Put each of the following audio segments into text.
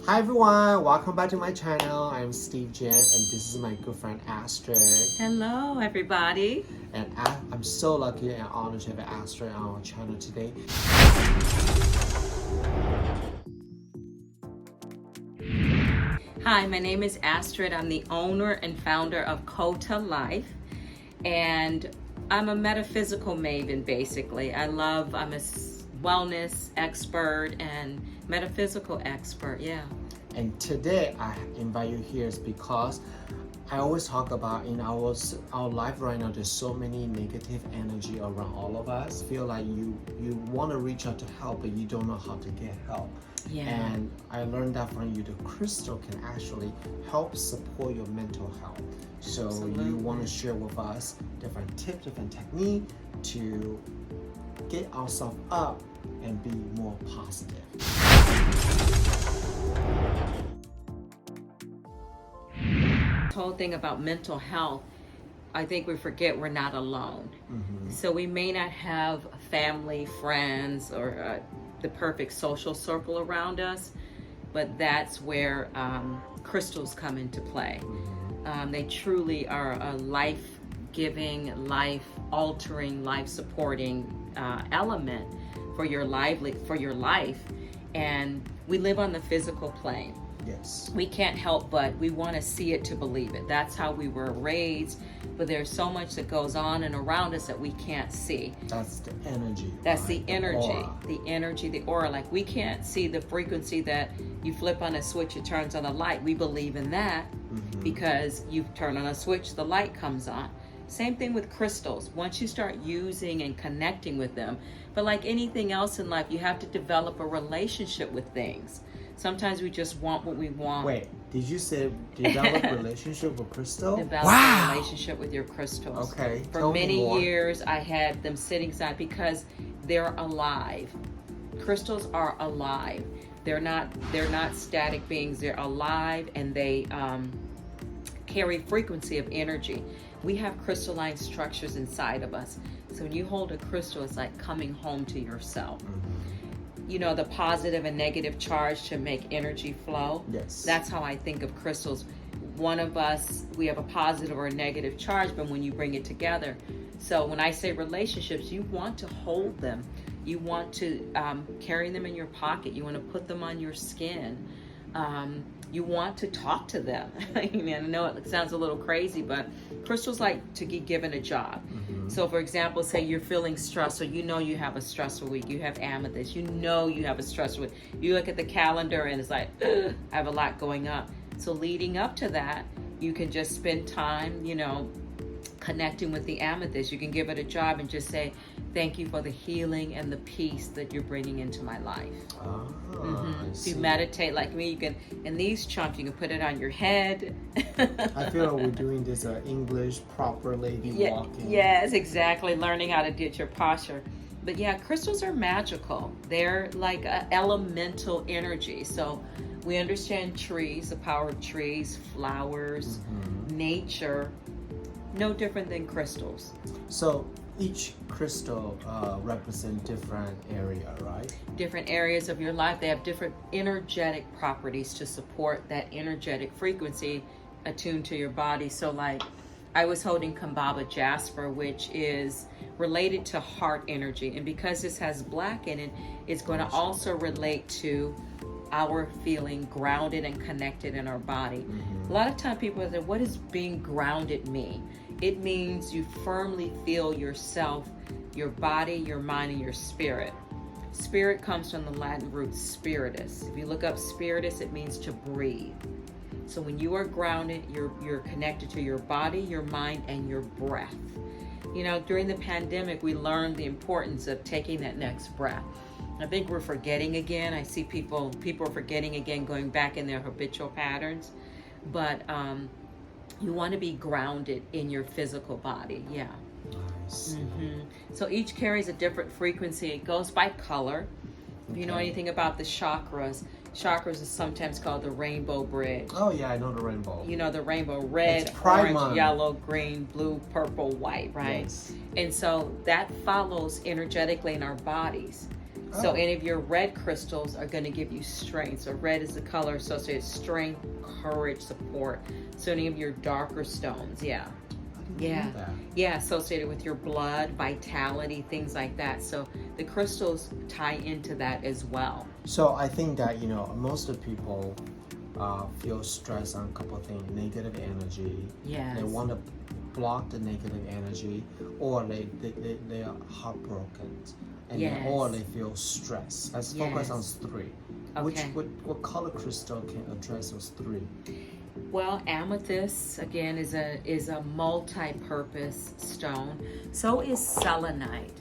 Hi everyone, welcome back to my channel. I'm Steve Jen and this is my good friend Astrid. Hello everybody. And I'm so lucky and honored to have Astrid on our channel today. Hi, my name is Astrid. I'm the owner and founder of Kota Life, and I'm a metaphysical maven basically. I'm a wellness expert and metaphysical expert, yeah. And today I invite you here is because I always talk about in our life right now, there's so many negative energy around all of us. Feel like you want to reach out to help, but you don't know how to get help. Yeah. And I learned that from you, the crystal can actually help support your mental health. So Absolutely. You want to share with us different tips, different technique to get ourselves up and be more positive. This whole thing about mental health, I think we forget we're not alone. Mm-hmm. So we may not have family, friends, or the perfect social circle around us, but that's where crystals come into play. Mm-hmm. They truly are a life-giving, life-altering, life-supporting element for your life. And we live on the physical plane. Yes. We can't help but we want to see it to believe it. That's how we were raised, but there's so much that goes on and around us that we can't see. That's the energy. That's right? the energy, aura. the energy, the aura. Like we can't see the frequency that you flip on a switch, it turns on a light. We believe in that because you turn on a switch, the light comes on. Same thing with crystals. Once you start using and connecting with them, but like anything else in life, you have to develop a relationship with things. Sometimes we just want what we want. Wait, did you say develop a relationship with crystal? Develop a relationship with your crystals. Okay. For many years, I had them sitting side because they're alive. Crystals are alive. They're not static beings. They're alive, and they carry frequency of energy. We have crystalline structures inside of us. So when you hold a crystal, it's like coming home to yourself. You know, the positive and negative charge to make energy flow. Yes. That's how I think of crystals. One of us, we have a positive or a negative charge, but when you bring it together. So when I say relationships, you want to hold them. You want to carry them in your pocket. You want to put them on your skin. You want to talk to them. I mean, I know it sounds a little crazy, but crystals like to be given a job. So for example, say you're feeling stressed, or you know you have a stressful week, you have amethyst, you know you have a stressful week. You look at the calendar and it's like, I have a lot going on. So leading up to that, you can just spend time, you know, connecting with the amethyst. You can give it a job and just say, thank you for the healing and the peace that you're bringing into my life. If you meditate like me, you can, in these chunks, you can put it on your head. I feel like we're doing this English proper lady walking. Yes, exactly. Learning how to get your posture. But yeah, crystals are magical. They're like elemental energy. So we understand trees, the power of trees, flowers, nature, no different than crystals. So each crystal represents different area, right? Different areas of your life. They have different energetic properties to support that energetic frequency attuned to your body. So like I was holding Kambaba Jasper, which is related to heart energy. And because this has black in it, it's going to also relate to our feeling grounded and connected in our body. A lot of time people say, what does being grounded mean? It means you firmly feel yourself, your body, your mind, and your spirit. Spirit comes from the Latin root spiritus. If you look up spiritus, it means to breathe. So when you are grounded, you're connected to your body, your mind, and your breath. You know, during the pandemic, we learned the importance of taking that next breath. I think we're forgetting again. I see people are forgetting again, going back in their habitual patterns. But you want to be grounded in your physical body. Yeah. Nice. So each carries a different frequency. It goes by color. If you know anything about the chakras is sometimes called the rainbow bridge. Oh yeah, I know the rainbow. You know the rainbow: red, orange, yellow, green, blue, purple, white, right? Yes. And so that follows energetically in our bodies. So Oh. any of your red crystals are going to give you strength. So red is the color associated with strength, courage, support. So any of your darker stones, yeah. Yeah. That. Yeah, associated with your blood, vitality, things like that. So the crystals tie into that as well. So I think that, you know, most of the people feel stressed on a couple of things, negative energy. Yes. They want to block the negative energy, or they are heartbroken, and Yes. or they feel stressed. Let's focus on Yes. three. Okay. What color crystal can address those three? Well, amethyst again is a multi-purpose stone. So is selenite.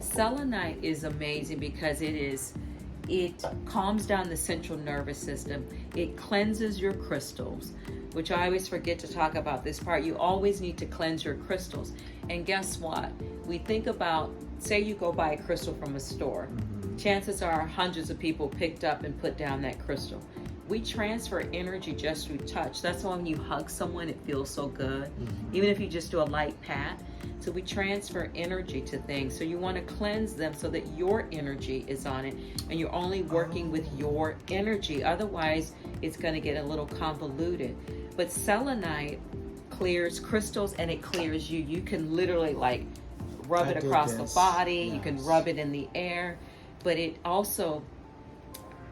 Selenite is amazing because it calms down the central nervous system. It cleanses your crystals, which I always forget to talk about this part. You always need to cleanse your crystals. And guess what? We think about, say you go buy a crystal from a store. Chances are hundreds of people picked up and put down that crystal. We transfer energy just through touch. That's why when you hug someone, it feels so good. Even if you just do a light pat. So we transfer energy to things. So you want to cleanse them so that your energy is on it and you're only working with your energy. Otherwise, it's going to get a little convoluted. But selenite clears crystals and it clears you. You can literally like rub it across the body. Yes. You can rub it in the air. But it also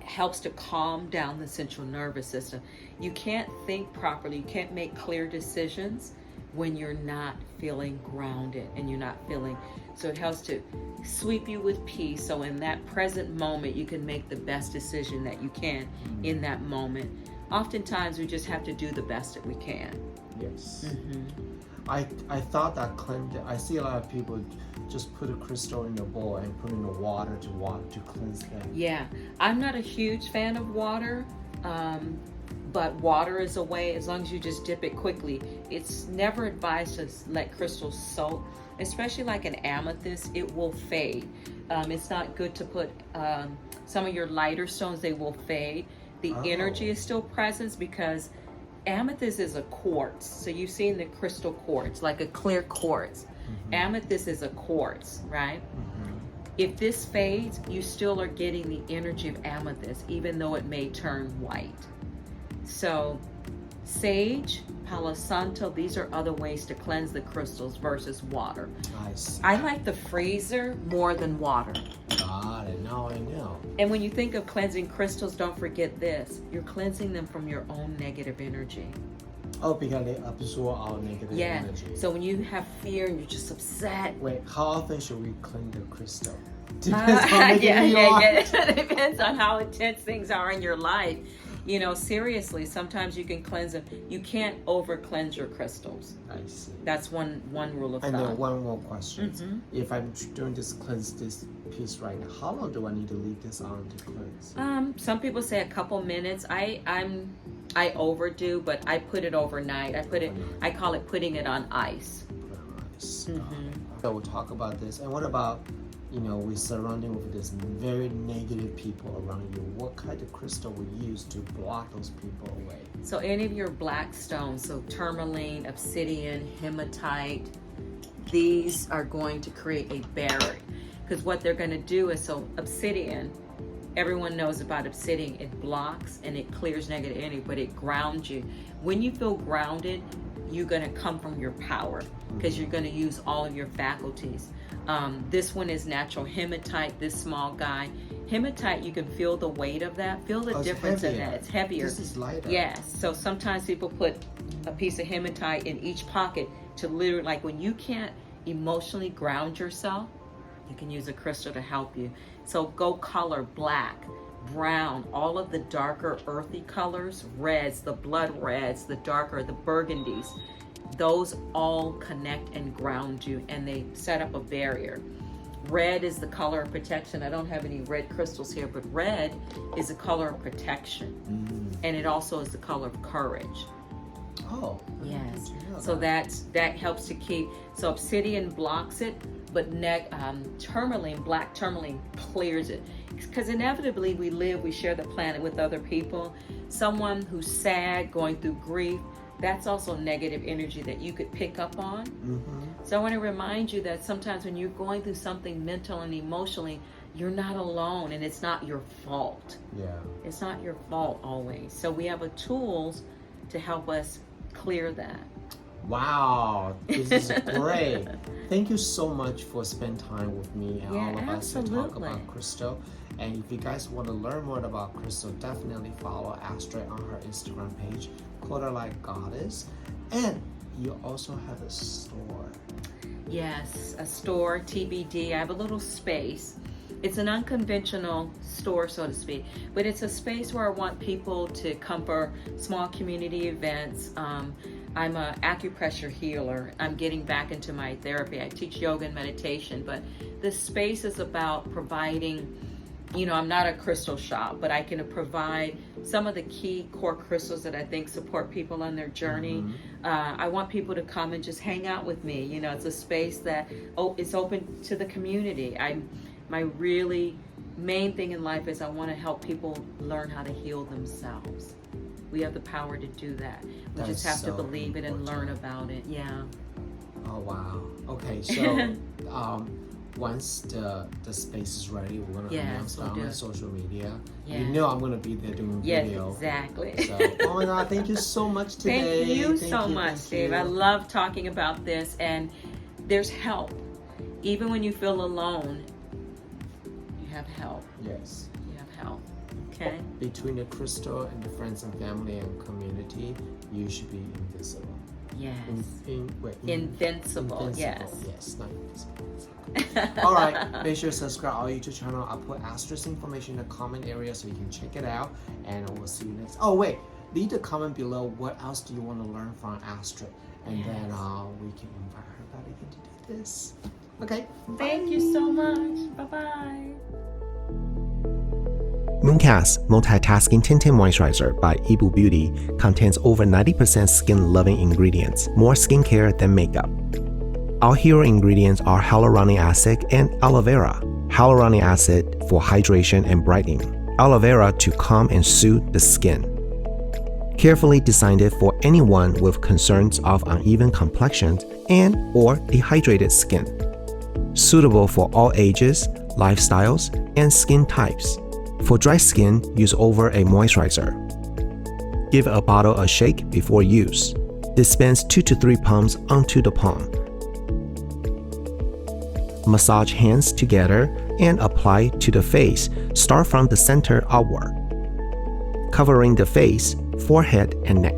helps to calm down the central nervous system. You can't think properly. You can't make clear decisions when you're not feeling grounded and you're not feeling. So it helps to sweep you with peace. So in that present moment, you can make the best decision that you can in that moment. Oftentimes, we just have to do the best that we can. Yes. I thought that I see a lot of people just put a crystal in a bowl and put in the water to cleanse them. Yeah, I'm not a huge fan of water, but water is a way, as long as you just dip it quickly. It's never advised to let crystals soak, especially like an amethyst, it will fade. It's not good to put some of your lighter stones, they will fade. The energy is still present because amethyst is a quartz. So you've seen the crystal quartz, like a clear quartz. Amethyst is a quartz, right? If this fades, you still are getting the energy of amethyst, even though it may turn white. So sage, palo santo, these are other ways to cleanse the crystals versus water. Nice. I like the freezer more than water. Got it. Now I know. And when you think of cleansing crystals, don't forget this. You're cleansing them from your own negative energy. Oh, because they absorb our negative energy. So when you have fear and you're just upset. Wait, how often should we clean the crystal? Depends how negative you are. It depends on how intense things are in your life. You know, seriously, sometimes you can cleanse them. You can't over cleanse your crystals. I see. That's one rule of thumb. And then one more question. If I'm doing this piece right now, how long do I need to leave this on to cleanse? Some people say a couple minutes. I overdo, but I put it overnight. I call it putting it on ice. Put on ice. So we'll talk about this. And what about, you know, we're surrounding with this very negative people around you. What kind of crystal we use to block those people away? So any of your black stones, so tourmaline, obsidian, hematite, these are going to create a barrier. Because what they're going to do is, so obsidian, everyone knows about obsidian. It blocks and it clears negative energy, but it grounds you. When you feel grounded, you're going to come from your power because you're going to use all of your faculties. This one is natural hematite, this small guy. Hematite, you can feel the weight of that. Feel the difference in that. It's heavier. This is lighter. Yes. So sometimes people put a piece of hematite in each pocket to literally, like when you can't emotionally ground yourself, you can use a crystal to help you. So go color black, brown, all of the darker earthy colors, reds, the blood reds, the darker, the burgundies. Those all connect and ground you, and they set up a barrier. Red is the color of protection. I don't have any red crystals here, but red is a color of protection. And it also is the color of courage. Oh. Yes. So that helps to keep, so obsidian blocks it, but tourmaline, black tourmaline clears it. Because inevitably we share the planet with other people. Someone who's sad, going through grief, that's also negative energy that you could pick up on. So I want to remind you that sometimes when you're going through something mental and emotionally, you're not alone, and it's not your fault. Yeah. It's not your fault always. So we have the tools to help us clear that. Wow, this is great. Thank you so much for spending time with me and all of us to talk about crystal. And if you guys want to learn more about crystal, definitely follow Astrid on her Instagram page, Quarter Life Goddess. And you also have a store. Yes, a store, TBD. I have a little space. It's an unconventional store, so to speak, but it's a space where I want people to come for small community events. I'm an acupressure healer. I'm getting back into my therapy. I teach yoga and meditation, but this space is about providing, I'm not a crystal shop, but I can provide some of the key core crystals that I think support people on their journey. I want people to come and just hang out with me. It's a space that is open to the community. My really main thing in life is I want to help people learn how to heal themselves. We have the power to do that. We just have to believe it and learn about it. Yeah. Oh, wow. Okay, so once the space is ready, we're going to announce it on my social media. Yeah. I'm going to be there doing video. Yes, exactly. So, oh my God, thank you so much today. Thank you so much, Dave. I love talking about this, and there's help. Even when you feel alone, you have help. Yes. You have help. Okay. Between the crystal and the friends and family and community, you should be invisible. Yes. Invincible. Yes. Yes, not invisible. All right, make sure to subscribe our YouTube channel. I'll put Astrid's information in the comment area so you can check it out, and we'll see you next. Oh wait, leave a comment below. What else do you want to learn from Astrid, and then we can invite her back again to do this. Okay. Thank you so much. Bye-bye. Mooncast Multitasking Tinted Moisturizer by Yibu Beauty contains over 90% skin-loving ingredients, more skincare than makeup. Our hero ingredients are hyaluronic acid and aloe vera. Hyaluronic acid for hydration and brightening, aloe vera to calm and soothe the skin. Carefully designed for anyone with concerns of uneven complexions and or dehydrated skin. Suitable for all ages, lifestyles, and skin types. For dry skin, use over a moisturizer. Give a bottle a shake before use. Dispense 2 to 3 pumps onto the palm. Massage hands together and apply to the face. Start from the center outward, covering the face, forehead, and neck.